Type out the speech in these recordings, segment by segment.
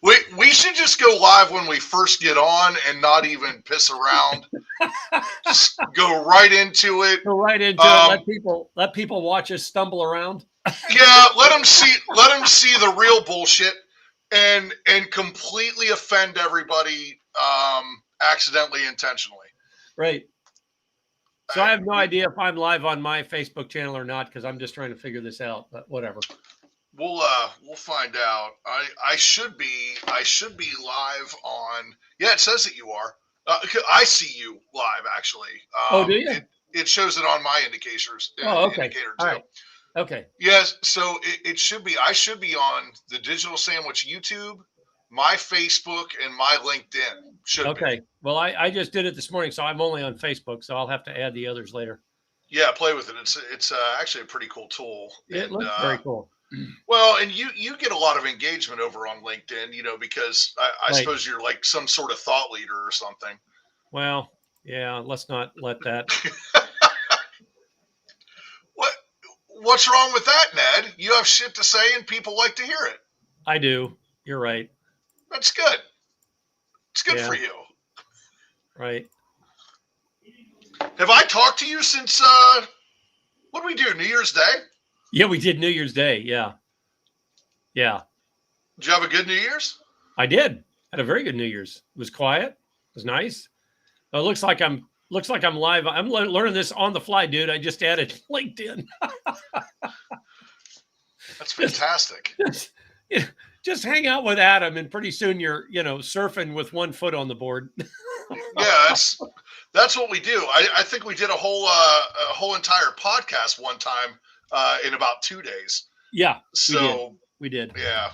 We should just go live when we first get on and not even piss around. Just go right into it. Go right into it. Let people watch us stumble around. Yeah, let them see the real bullshit and completely offend everybody accidentally, intentionally. Right. So I have no idea if I'm live on my Facebook channel or not because I'm just trying to figure this out. But whatever. We'll find out. I should be live on. Yeah, it says that you are. I see you live actually. Do you? It shows it on my indicators. Okay. Indicator too. All right. Okay. Yes, so it should be. I should be on the Digital Sandwich YouTube, my Facebook, and my LinkedIn. Should be. Well, I just did it this morning, so I'm only on Facebook, so I'll have to add the others later. Yeah, play with it. It's actually a pretty cool tool. It looks very cool. Well, and you get a lot of engagement over on LinkedIn, because I suppose you're like some sort of thought leader or something. Well, yeah, let's not let that. What's wrong with that, Ned? You have shit to say and people like to hear it. I do. You're right. That's good. It's good for you. Right. Have I talked to you since, what did we do, New Year's Day? Yeah, we did New Year's Day. Yeah. Yeah. Did you have a good New Year's? I did. Had a very good New Year's. It was quiet. It was nice. It looks like I'm live. I'm learning this on the fly, dude. I just added LinkedIn. That's fantastic. Just hang out with Adam, and pretty soon you're, surfing with one foot on the board. Yeah, that's what we do. I think we did a whole entire podcast one time in about 2 days. Yeah. So we did. Yeah.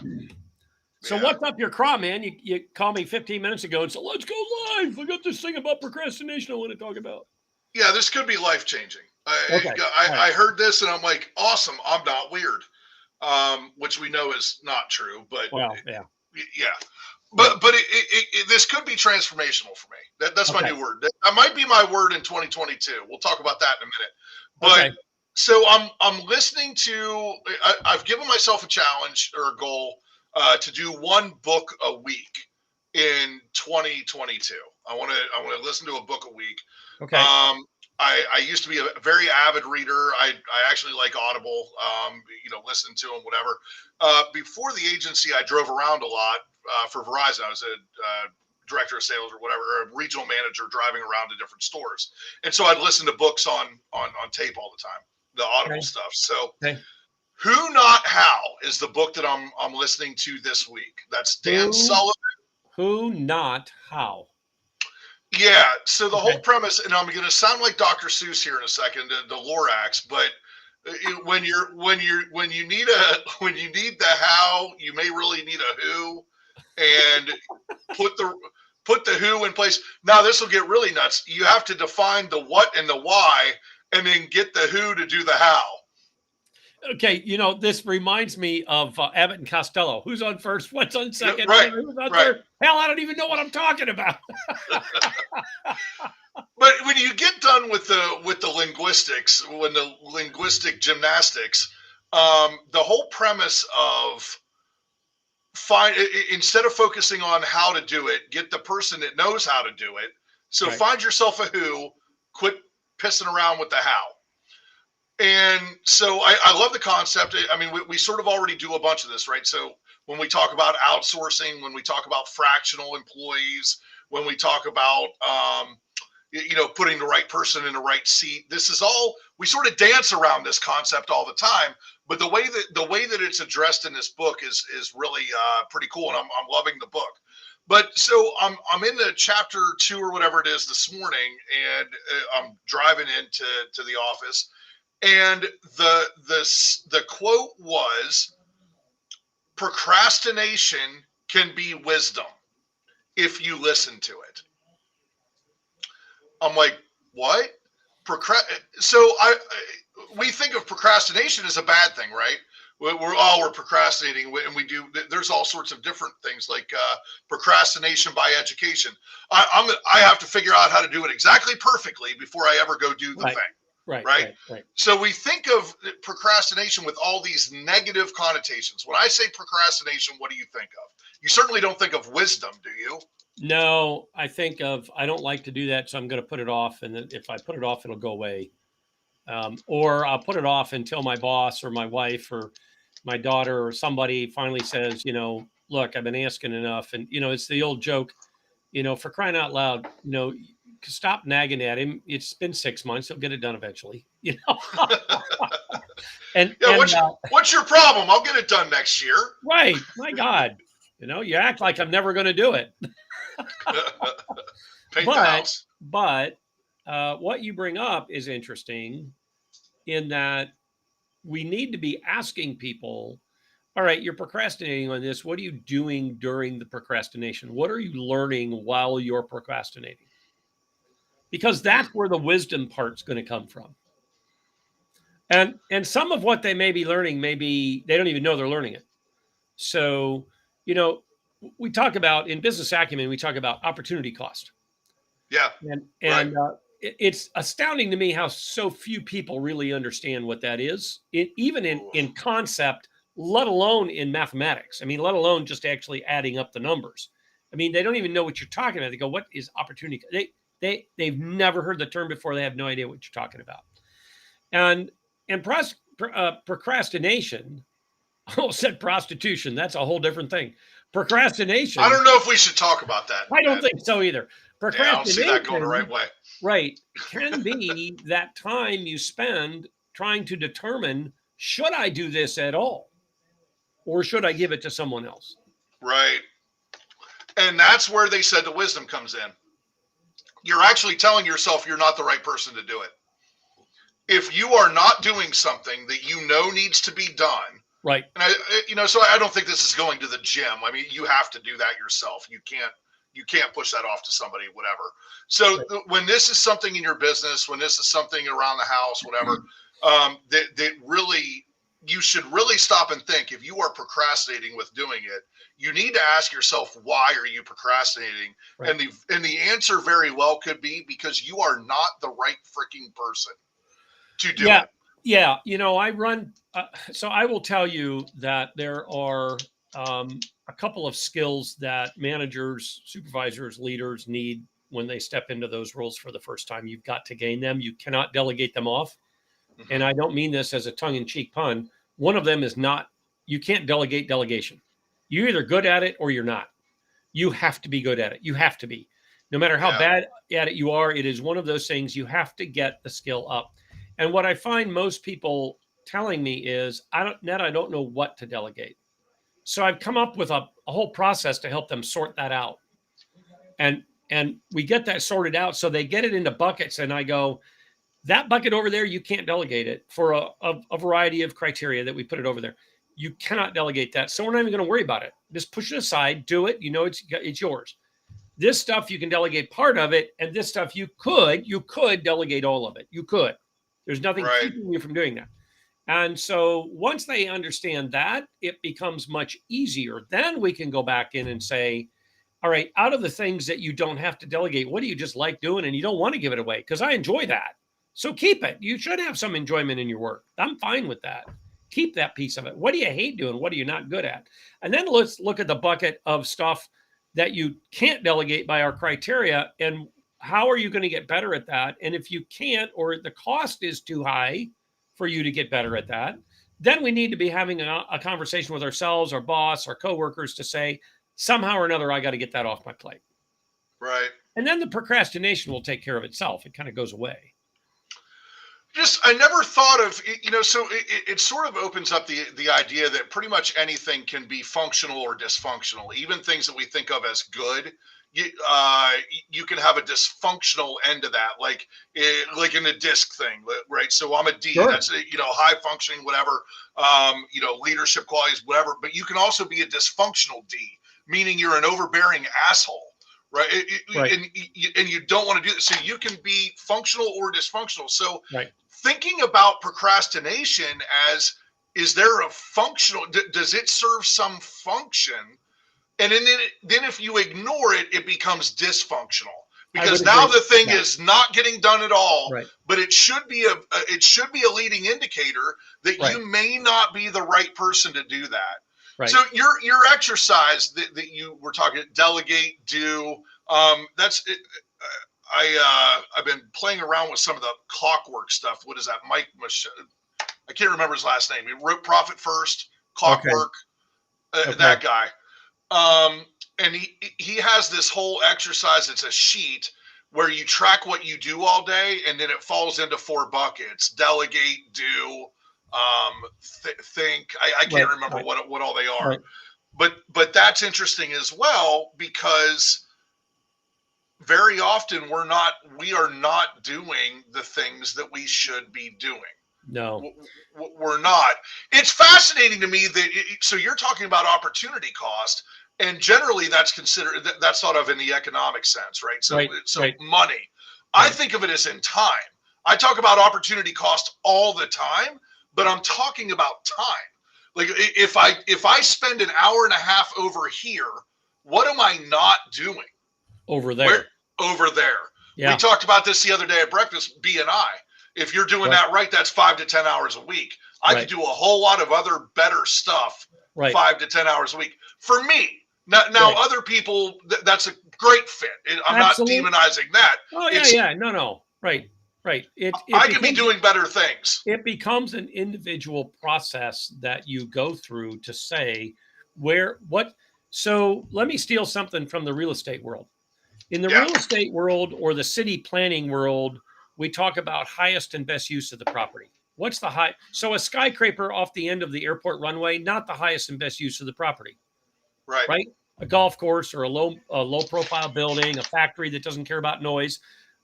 So what's up your craw, man? You called me 15 minutes ago and said, let's go live. I got this thing about procrastination I want to talk about. Yeah, this could be life-changing. Okay. I heard this and I'm like, awesome, I'm not weird. Which we know is not true, but yeah. But this could be transformational for me. That's my new word. That might be my word in 2022. We'll talk about that in a minute. But so I'm listening to. I've given myself a challenge or a goal to do one book a week in 2022. I want to listen to a book a week. Okay. I used to be a very avid reader. I actually like Audible, listen to them, whatever. Before the agency, I drove around a lot for Verizon. I was a director of sales or whatever, or a regional manager driving around to different stores. And so I'd listen to books on tape all the time, the Audible stuff. So Who Not How is the book that I'm listening to this week. That's Dan Sullivan. Who Not How. Yeah, so the whole premise, and I'm going to sound like Dr. Seuss here in a second, the Lorax, but when you need the how, you may really need a who, and put the who in place. Now this will get really nuts. You have to define the what and the why, and then get the who to do the how. Okay, this reminds me of Abbott and Costello. Who's on first? What's on second? Right, who's on third? Hell, I don't even know what I'm talking about. But when you get done with the linguistics, when the linguistic gymnastics, the whole premise of instead of focusing on how to do it, get the person that knows how to do it. So find yourself a who, quit pissing around with the how. And so I love the concept. I mean, we sort of already do a bunch of this, right? So when we talk about outsourcing, when we talk about fractional employees, when we talk about, putting the right person in the right seat, this is all, we sort of dance around this concept all the time. But the way that it's addressed in this book is really pretty cool. And I'm loving the book. But so I'm in the chapter 2 or whatever it is this morning, and I'm driving into the office. And the quote was, procrastination can be wisdom if you listen to it. I'm like, what? So we think of procrastination as a bad thing, right? We're procrastinating, and we do. There's all sorts of different things like procrastination by education. I have to figure out how to do it exactly perfectly before I ever go do the thing. Right. So we think of procrastination with all these negative connotations. When I say procrastination, what do you think of? You certainly don't think of wisdom, do you? No, I don't like to do that, so I'm going to put it off. And then if I put it off, it'll go away. Or I'll put it off until my boss or my wife or my daughter or somebody finally says, look, I've been asking enough. And, it's the old joke, for crying out loud, stop nagging at him. It's been 6 months. He'll get it done eventually, And, Yeah, and what's your problem? I'll get it done next year. Right. My God. You act like I'm never going to do it. Paint the house. But what you bring up is interesting in that we need to be asking people, all right, you're procrastinating on this. What are you doing during the procrastination? What are you learning while you're procrastinating? Because that's where the wisdom part's going to come from. And some of what they may be learning, maybe they don't even know they're learning it. So, we talk about in business acumen, we talk about opportunity cost. Yeah. And it's astounding to me how so few people really understand what that is, even in concept, let alone in mathematics. I mean, let alone just actually adding up the numbers. I mean, they don't even know what you're talking about. They go, what is opportunity? They've never heard the term before. They have no idea what you're talking about. And procrastination, I almost said prostitution. That's a whole different thing. Procrastination. I don't know if we should talk about that. I don't think so either. Procrastination, I don't see that going the right way. Right. Can be that time you spend trying to determine, should I do this at all? Or should I give it to someone else? Right. And that's where they said the wisdom comes in. You're actually telling yourself you're not the right person to do it. If you are not doing something that needs to be done, right? And so I don't think this is going to the gym. I mean, you have to do that yourself. You can't push that off to somebody, whatever. So when this is something in your business, when this is something around the house, whatever, that really, you should really stop and think. If you are procrastinating with doing it, you need to ask yourself, why are you procrastinating? Right. And the answer very well could be because you are not the right freaking person to do it. Yeah. I run. So I will tell you that there are a couple of skills that managers, supervisors, leaders need when they step into those roles for the first time. You've got to gain them. You cannot delegate them off. Mm-hmm. And I don't mean this as a tongue-in-cheek pun. One of them is you can't delegate delegation. You're either good at it or you're not. You have to be good at it. You have to be. No matter how bad at it you are, it is one of those things you have to get the skill up. And what I find most people telling me is, I don't know what to delegate. So I've come up with a whole process to help them sort that out. And we get that sorted out. So they get it into buckets. And I go, that bucket over there, you can't delegate it for a variety of criteria that we put it over there. You cannot delegate that. So we're not even going to worry about it. Just push it aside, do it. It's yours. This stuff, you can delegate part of it. And this stuff, you could delegate all of it. You could. There's nothing keeping you from doing that. And so once they understand that, it becomes much easier. Then we can go back in and say, all right, out of the things that you don't have to delegate, what do you just like doing and you don't want to give it away? Because I enjoy that. So keep it. You should have some enjoyment in your work. I'm fine with that. Keep that piece of it. What do you hate doing? What are you not good at? And then let's look at the bucket of stuff that you can't delegate by our criteria, and how are you going to get better at that? And if you can't, or the cost is too high for you to get better at that, then we need to be having a conversation with ourselves, our boss, our coworkers to say, somehow or another, I got to get that off my plate. Right. And then the procrastination will take care of itself. It kind of goes away. I never thought of, so it sort of opens up the idea that pretty much anything can be functional or dysfunctional. Even things that we think of as good, you can have a dysfunctional end to that, like in a disc thing, right? So I'm a D, sure. That's high functioning, whatever, leadership qualities, whatever. But you can also be a dysfunctional D, meaning you're an overbearing asshole. Right. Right. And you don't want to do that. So you can be functional or dysfunctional. So thinking about procrastination as, is there a functional, does it serve some function? And then if you ignore it, it becomes dysfunctional, because now the thing is not getting done at all, but it should be a leading indicator that you may not be the right person to do that. Right. So your exercise that you were talking, delegate, do, that's it. I've been playing around with some of the clockwork stuff. What is that? I can't remember his last name. He wrote Profit First, Okay. Clockwork, Okay. that guy. And he has this whole exercise. It's a sheet where you track what you do all day, and then it falls into 4 buckets: delegate, do, think. I can't remember what all they are. Right. But that's interesting as well, because very often we are not doing the things that we should be doing. No. We're not. It's fascinating to me that so you're talking about opportunity cost, and generally that's thought of in the economic sense, right? So money. I think of it as in time. I talk about opportunity cost all the time, but I'm talking about time. Like if I spend an hour and a half over here, what am I not doing? Over there. Over there. Yeah. We talked about this the other day at breakfast, B&I. If you're doing that right, that's 5 to 10 hours a week. I could do a whole lot of other better stuff 5 to 10 hours a week. For me, now other people, that's a great fit. I'm Absolutely. not demonizing that. Oh, yeah. No. Right. I can be doing better things. It becomes an individual process that you go through to say so let me steal something from the real estate world. In the real estate world or the city planning world, we talk about highest and best use of the property. What's the high? So a skyscraper off the end of the airport runway, not the highest and best use of the property. Right. A golf course or a low profile building, a factory that doesn't care about noise,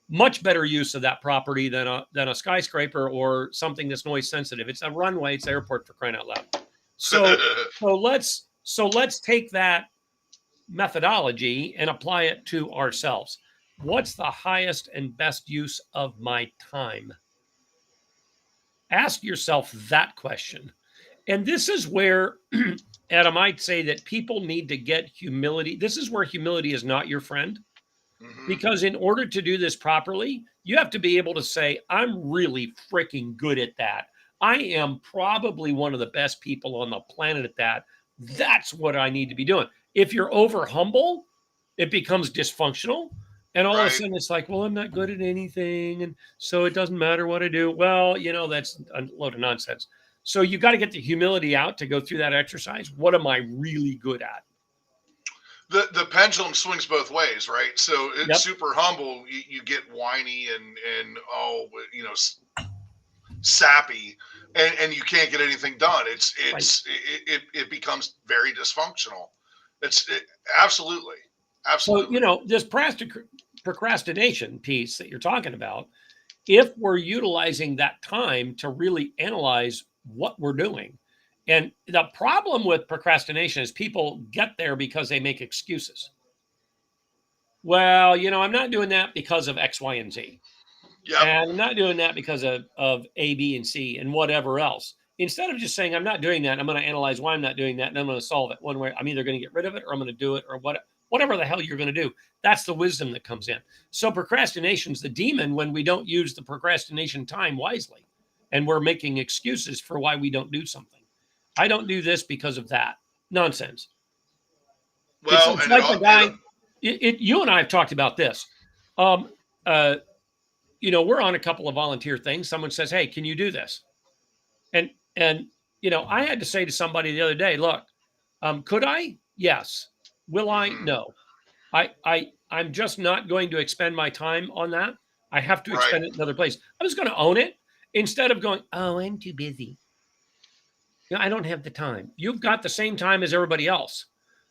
much better use of that property than a skyscraper or something that's noise sensitive. It's a runway, it's an airport, for crying out loud. So let's take that methodology and apply it to ourselves. What's the highest and best use of my time? Ask yourself that question. And this is where, Adam, I'd say that people need to get humility. This is where humility is not your friend. Because in order to do this properly, you have to be able to say, I'm really freaking good at that. I am probably one of the best people on the planet at that. That's what I need to be doing. If you're over humble, it becomes dysfunctional. And all of a sudden it's like, well, I'm not good at anything. And so it doesn't matter what I do. Well, that's a load of nonsense. So you got to get the humility out to go through that exercise. What am I really good at? The pendulum swings both ways, right? So it's super humble. You get whiny and sappy, and you can't get anything done. It becomes very dysfunctional. Absolutely. So this procrastination piece that you're talking about, if we're utilizing that time to really analyze what we're doing. And the problem with procrastination is people get there because they make excuses. Well, I'm not doing that because of X, Y, and Z. Yep. And I'm not doing that because of A, B, and C and whatever else. Instead of just saying, I'm not doing that, I'm going to analyze why I'm not doing that, and I'm going to solve it one way. I'm either going to get rid of it or I'm going to do it or whatever the hell you're going to do. That's the wisdom that comes in. So procrastination's the demon when we don't use the procrastination time wisely. And we're making excuses for why we don't do something. I don't do this because of that. Nonsense. Well, it's like the guy, you and I have talked about this. We're on a couple of volunteer things. Someone says, hey, can you do this? And I had to say to somebody the other day, look, could I? Yes. Will I? No. I'm just not going to expend my time on that. I have to expend it in another place. I was going to own it instead of going, oh, I'm too busy. I don't have the time. You've got the same time as everybody else.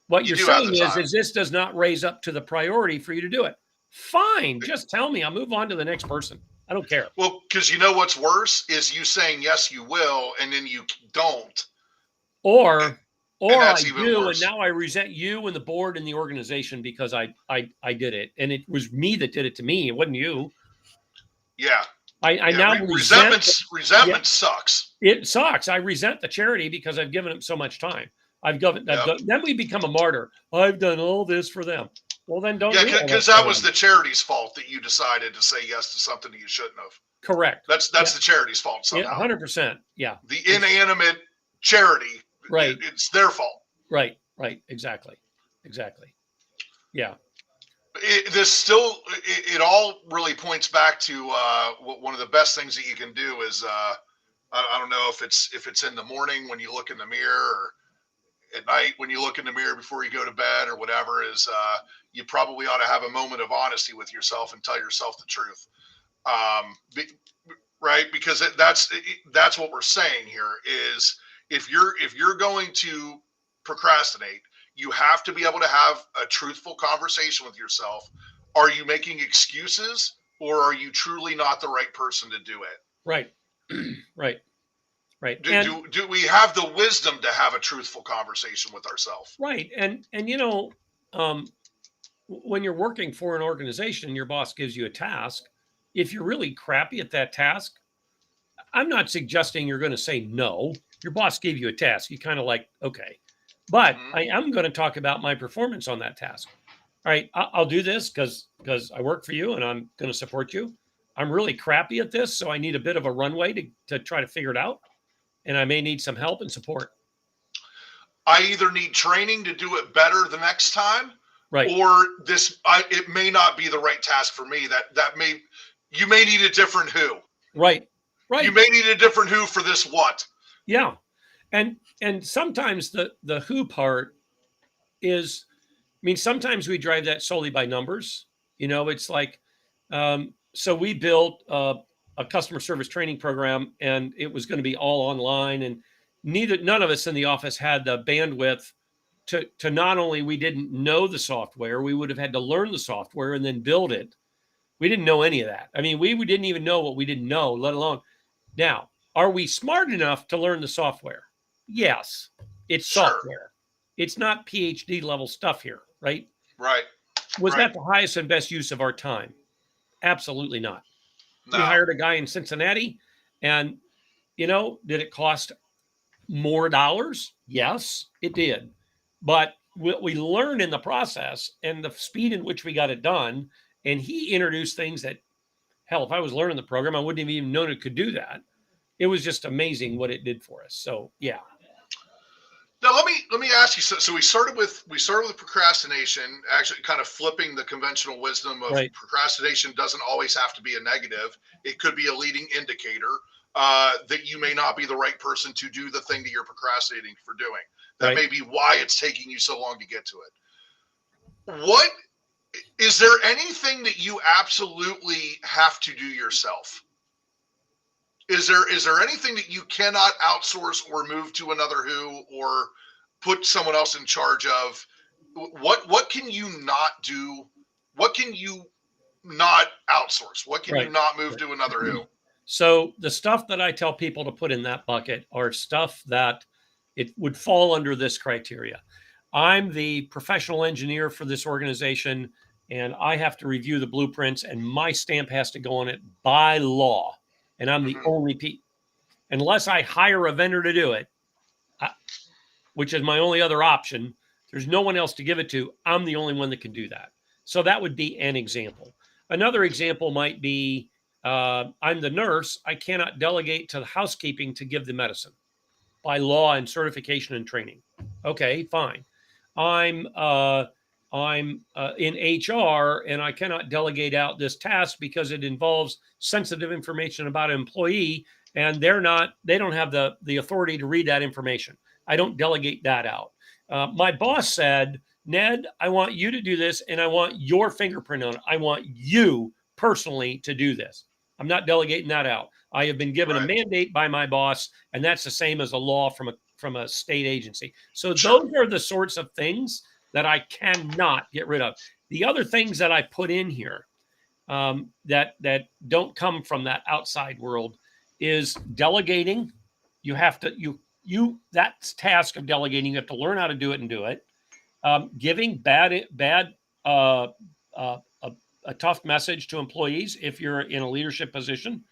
What you're saying is this does not raise up to the priority for you to do it. Fine. Just tell me. I'll move on to the next person. I don't care. Well, because what's worse is you saying, yes, you will, and then you don't. Or I do, and now I resent you and the board and the organization because I did it. And it was me that did it to me. It wasn't you. Yeah. I now resentment sucks. It sucks. I resent the charity because I've given them so much time. Then we become a martyr. I've done all this for them. Well, then don't. Yeah, because that was the charity's fault that you decided to say yes to something that you shouldn't have. Correct. That's the charity's fault somehow. 100%. Yeah. The inanimate charity. Right. It's their fault. Right. Exactly. Yeah. It all really points back to one of the best things that you can do is I don't know if it's in the morning when you look in the mirror or at night when you look in the mirror before you go to bed or whatever is you probably ought to have a moment of honesty with yourself and tell yourself the truth. Um, right? Because that's what we're saying here is if you're going to procrastinate, you have to be able to have a truthful conversation with yourself. Are you making excuses or are you truly not the right person to do it? Right. right. Do, And do, do we have the wisdom to have a truthful conversation with ourselves? right. And um, when you're working for an organization and your boss gives you a task, if you're really crappy at that task, I'm not suggesting you're going to say no. Your boss gave you a task. You kind of like, okay. But Mm-hmm. I am going to talk about my performance on that task. All right, I'll do this because I work for you and I'm going to support you. I'm really crappy at this, so I need a bit of a runway to try to figure it out. And I may need some help and support. I either need training to do it better the next time, Right. or it may not be the right task for me. You may need a different who. Right. You may need a different who for this what. Yeah. And sometimes the who part is, I mean, sometimes we drive that solely by numbers. It's like, so we built a customer service training program, and it was going to be all online, and none of us in the office had the bandwidth to not only we didn't know the software, we would have had to learn the software and then build it. We didn't know any of that. I mean, we didn't even know what we didn't know, let alone now. Are we smart enough to learn the software? Yes, it's software. It's not PhD level stuff here, right? Right. Was that the highest and best use of our time? Absolutely not. No. We hired a guy in Cincinnati, and did it cost more dollars? Yes, it did. But what we learned in the process and the speed in which we got it done, and he introduced things that, hell, if I was learning the program, I wouldn't have even known it could do that. It was just amazing what it did for us. So, yeah. Now let me ask you. So we started with procrastination, actually kind of flipping the conventional wisdom of procrastination doesn't always have to be a negative. It could be a leading indicator that you may not be the right person to do the thing that you're procrastinating for doing. That may be why it's taking you so long to get to it. What is there anything that you absolutely have to do yourself? Is there anything that you cannot outsource or move to another who or put someone else in charge of? What can you not do? What can you not outsource? What can you not move to another who? So the stuff that I tell people to put in that bucket are stuff that it would fall under this criteria. I'm the professional engineer for this organization, and I have to review the blueprints, and my stamp has to go on it by law. And I'm the only unless I hire a vendor to do it, which is my only other option. There's no one else to give it to. I'm the only one that can do that. So that would be an example. Another example might be I'm the nurse. I cannot delegate to the housekeeping to give the medicine by law and certification and training. Okay, fine. I'm in HR and I cannot delegate out this task because it involves sensitive information about an employee and they don't have the authority to read that information. I don't delegate that out. My boss said, Ned, I want you to do this and I want your fingerprint on it. I want you personally to do this. I'm not delegating that out. I have been given a mandate by my boss, and that's the same as a law from a state agency. So those are the sorts of things that I cannot get rid of. The other things that I put in here that don't come from that outside world is delegating. You have to that task of delegating. You have to learn how to do it and do it. Giving a tough message to employees if you're in a leadership position.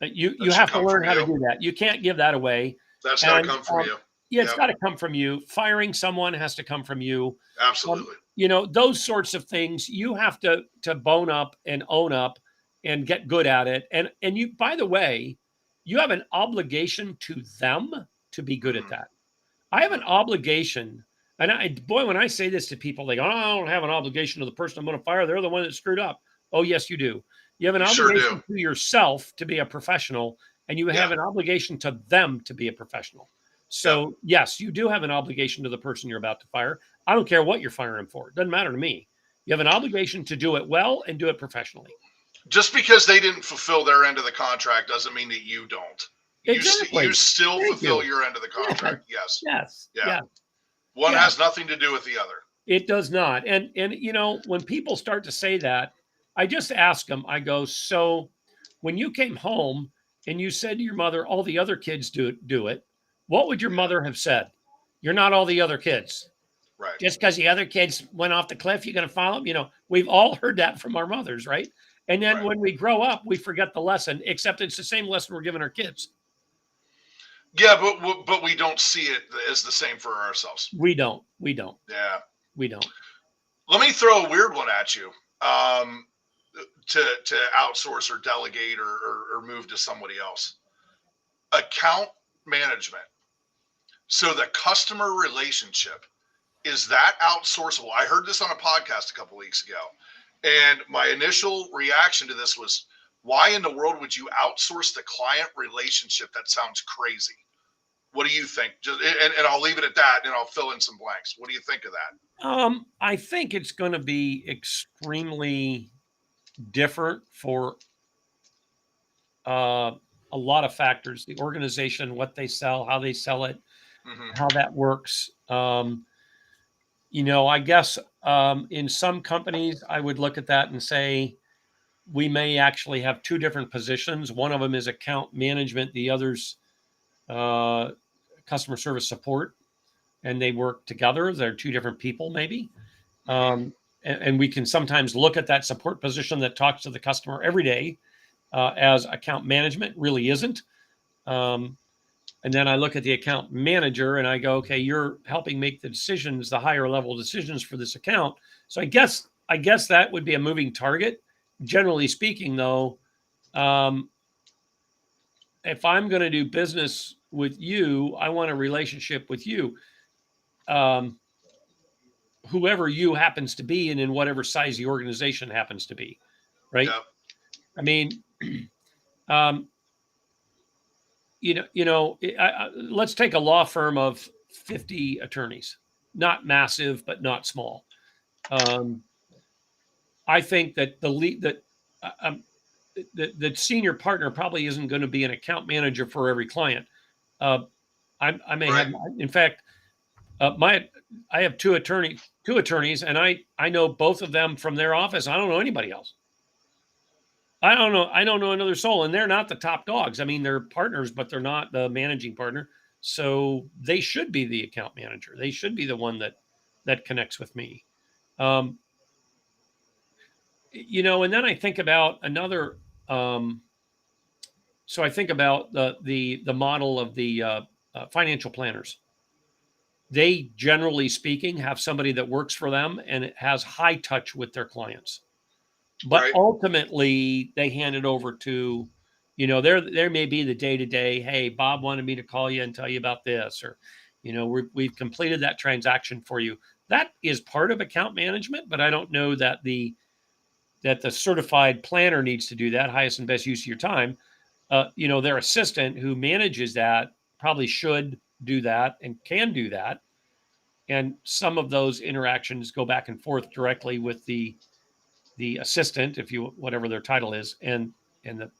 You have to learn how to do that. You can't give that away. That's got to come from you. Yeah, it's got to come from you. Firing someone has to come from you. Absolutely. Those sorts of things you have to bone up and own up and get good at it. And you, by the way, you have an obligation to them to be good at that. I have an obligation And boy, when I say this to people, they go, oh, I don't have an obligation to the person I'm going to fire. They're the one that screwed up. Oh, yes, you do. You have an You sure do. obligation to yourself to be a professional, and you have an obligation to them to be a professional. So, yes, you do have an obligation to the person you're about to fire. I don't care what you're firing for. It doesn't matter to me. You have an obligation to do it well and do it professionally. Just because they didn't fulfill their end of the contract doesn't mean that you don't. Exactly. You still fulfill your end of the contract. Yes. Yes. Yeah. One has nothing to do with the other. It does not. And when people start to say that, I just ask them, I go, so when you came home and you said to your mother, all the other kids do it, what would your mother have said? You're not all the other kids. Right. Just because the other kids went off the cliff, you're going to follow them? We've all heard that from our mothers, right? And then when we grow up, we forget the lesson, except it's the same lesson we're giving our kids. Yeah, but we don't see it as the same for ourselves. We don't. Yeah. We don't. Let me throw a weird one at you. To outsource or delegate or move to somebody else. Account management. So the customer relationship, is that outsourceable? I heard this on a podcast a couple weeks ago, and my initial reaction to this was, why in the world would you outsource the client relationship? That sounds crazy. What do you think? And I'll leave it at that, and I'll fill in some blanks. What do you think of that? I think it's going to be extremely different for a lot of factors: the organization, what they sell, how they sell it, how that works. I guess in some companies, I would look at that and say, we may actually have two different positions. One of them is account management. The other's customer service support, and they work together. They're two different people, maybe. And we can sometimes look at that support position that talks to the customer every day as account management. Really isn't. And then I look at the account manager and I go, okay, you're helping make the decisions, the higher level decisions for this account. So I guess that would be a moving target. Generally speaking, though, if I'm going to do business with you, I want a relationship with you. Whoever you happens to be and in whatever size the organization happens to be, right? Yeah. I mean, let's take a law firm of 50 attorneys, not massive, but not small. I think that the senior partner probably isn't going to be an account manager for every client. I may have, in fact, I have two attorneys, and I know both of them from their office. I don't know anybody else. I don't know another soul, and they're not the top dogs. I mean, they're partners, but they're not the managing partner. So they should be the account manager. They should be the one that connects with me. And then I think about another. So I think about the model of the financial planners. They, generally speaking, have somebody that works for them and it has high touch with their clients. But ultimately, they hand it over to, there may be the day-to-day, hey, Bob wanted me to call you and tell you about this, or, we've completed that transaction for you. That is part of account management, but I don't know that the certified planner needs to do that, highest and best use of your time. Their assistant who manages that probably should do that and can do that. And some of those interactions go back and forth directly with the assistant, whatever their title is, and the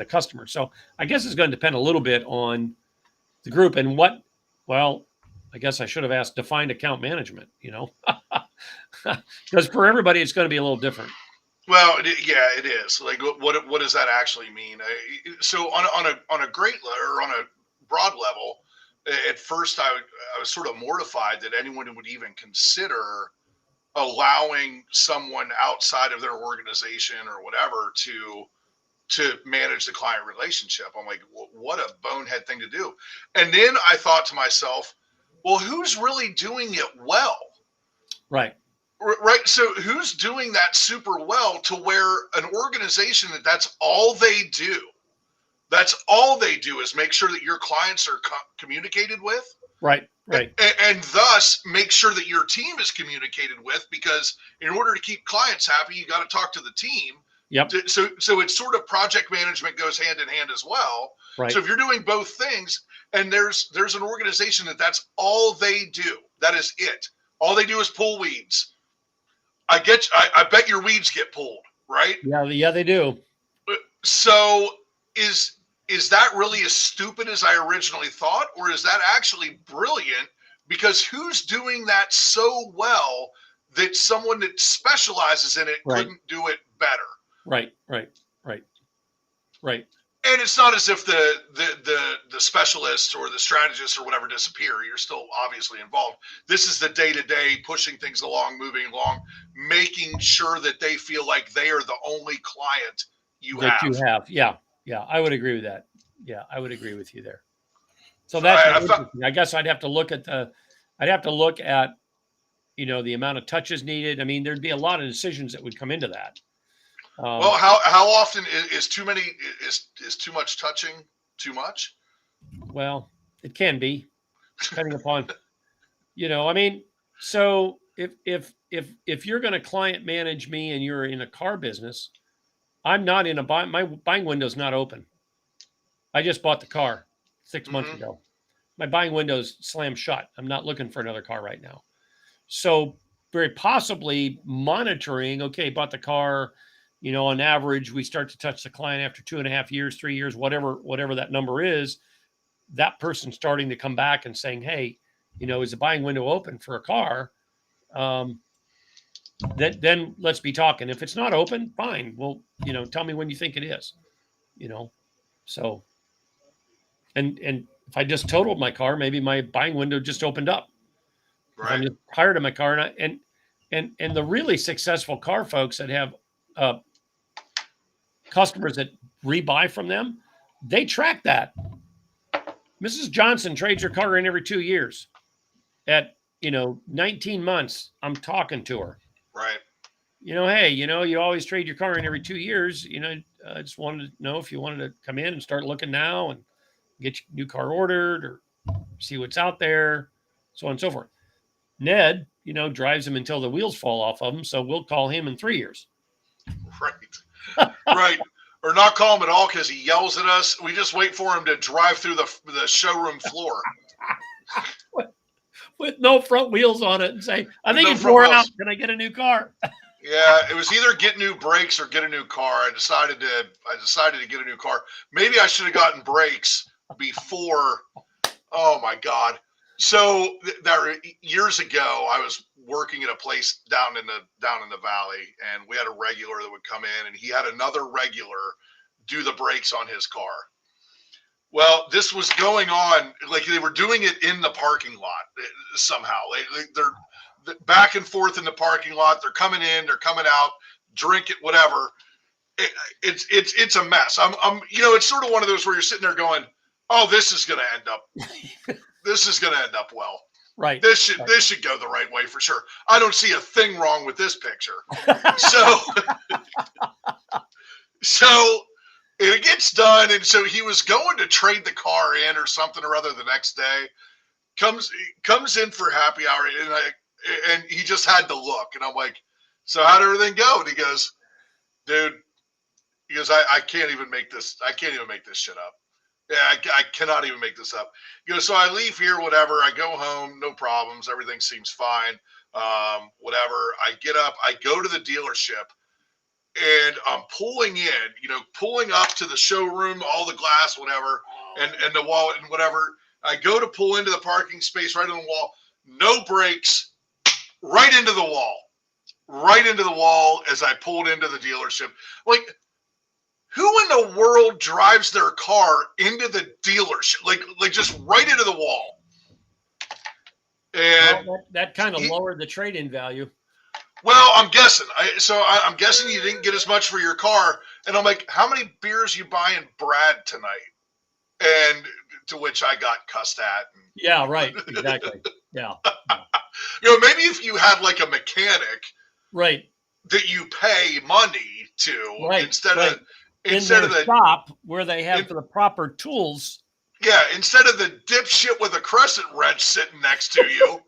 customer. So I guess it's going to depend a little bit on the group and I guess I should have asked defined account management, because for everybody, it's going to be a little different. Well, yeah, it is. Like, what does that actually mean? So on a great or on a broad level, at first I was sort of mortified that anyone would even consider allowing someone outside of their organization or whatever to manage the client relationship. I'm like, what a bonehead thing to do. And then I thought to myself, well, who's really doing it well? Right. So who's doing that super well to where an organization that's all they do? That's all they do is make sure that your clients are communicated with. Right. Right. And thus make sure that your team is communicated with, because in order to keep clients happy, you got to talk to the team. Yep. So it's sort of project management goes hand in hand as well. Right. So if you're doing both things, and there's an organization that's all they do, that is it. All they do is pull weeds. I bet your weeds get pulled, right? Yeah, they do. So is that really as stupid as I originally thought, or is that actually brilliant? Because who's doing that so well that someone that specializes in it couldn't do it better? Right. And it's not as if the specialists or the strategists or whatever disappear. You're still obviously involved. This is the day-to-day pushing things along, moving along, making sure that they feel like they are the only client you have. Yeah. I would agree with that. Yeah, I would agree with you there. So that's interesting. I guess I'd have to look at the amount of touches needed. I mean, there'd be a lot of decisions that would come into that. Well, how often is too many is too much touching too much? Well, it can be, depending upon, I mean, so if you're going to client manage me and you're in a car business, I'm not in my buying window's not open. I just bought the car 6 months ago. My buying window's slammed shut. I'm not looking for another car right now. So very possibly monitoring, okay, bought the car, on average, we start to touch the client after 2.5 years, 3 years, whatever that number is. That person starting to come back and saying, hey, is the buying window open for a car? Then let's be talking. If it's not open, fine. Well, tell me when you think it is, so, and if I just totaled my car, maybe my buying window just opened up. Right. I'm just hired in my car, and the really successful car folks that have customers that rebuy from them, they track that. Mrs. Johnson trades her car in every 2 years. At 19 months, I'm talking to her. Right. Hey, you always trade your car in every 2 years. I just wanted to know if you wanted to come in and start looking now and get your new car ordered or see what's out there, so on and so forth. Ned, drives him until the wheels fall off of him. So we'll call him in 3 years. Right. Right. Or not call him at all because he yells at us. We just wait for him to drive through the showroom floor. With no front wheels on it and say, I think it's wore out. Can I get a new car? Yeah, it was either get new brakes or get a new car. I decided to get a new car. Maybe I should have gotten brakes before. Oh my God. So years ago, I was working at a place down in the valley, and we had a regular that would come in, and he had another regular do the brakes on his car. Well, this was going on, like they were doing it in the parking lot somehow. They're back and forth in the parking lot. They're coming in, they're coming out, drink it, whatever. It's a mess. It's sort of one of those where you're sitting there going, oh, this is going to end up well. Right. This should go the right way for sure. I don't see a thing wrong with this picture. So it gets done, and so he was going to trade the car in or something or other the next day. Comes in for happy hour, and he just had to look, and I'm like, so how'd everything go? And he goes, dude, I can't even make this. I can't even make this shit up. Yeah, I cannot even make this up. So I leave here, whatever. I go home, no problems. Everything seems fine. Whatever. I get up. I go to the dealership, and I'm pulling up to the showroom, all the glass, whatever, and the wall and whatever. I go to pull into the parking space right on the wall. No brakes. Right into the wall. Right into the wall as I pulled into the dealership. Like, who in the world drives their car into the dealership? Like just right into the wall. And that kind of lowered the trade-in value. Well, I'm guessing. I'm guessing you didn't get as much for your car. And I'm like, how many beers you buying Brad tonight? And to which I got cussed at. Yeah, right. Exactly. Yeah. Maybe if you had like a mechanic, right, that you pay money to, right, instead right. of the shop where they have the proper tools. Yeah, instead of the dipshit with a crescent wrench sitting next to you.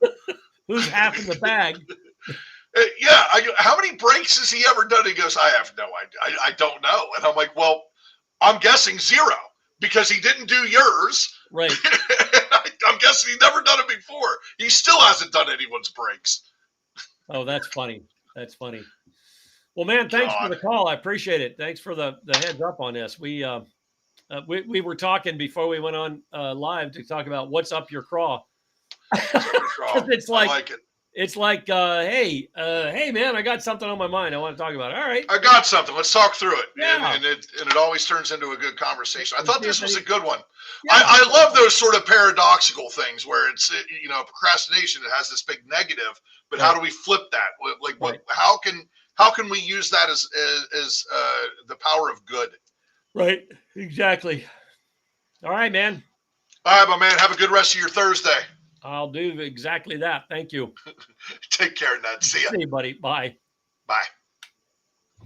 Who's half in the bag? Yeah, how many breaks has he ever done? He goes, I have no idea. I don't know. And I'm like, well, I'm guessing 0 because he didn't do yours. Right. I'm guessing he's never done it before. He still hasn't done anyone's breaks. Oh, that's funny. That's funny. Well, man, thanks for the call. I appreciate it. Thanks for the heads up on this. We were talking before we went on live to talk about what's up your craw. It's like, I like it. It's like, hey, man, I got something on my mind. I want to talk about it. All right. I got something. Let's talk through it. Yeah. And it always turns into a good conversation. I thought this was a good one. Yeah. I love those sort of paradoxical things where it's, procrastination, it has this big negative, but how do we flip that? Like what, how can we use that as the power of good? Right. Exactly. All right, man. All right, my man. Have a good rest of your Thursday. I'll do exactly that. Thank you. Take care, Ned. See ya. See you, buddy. Bye. Bye.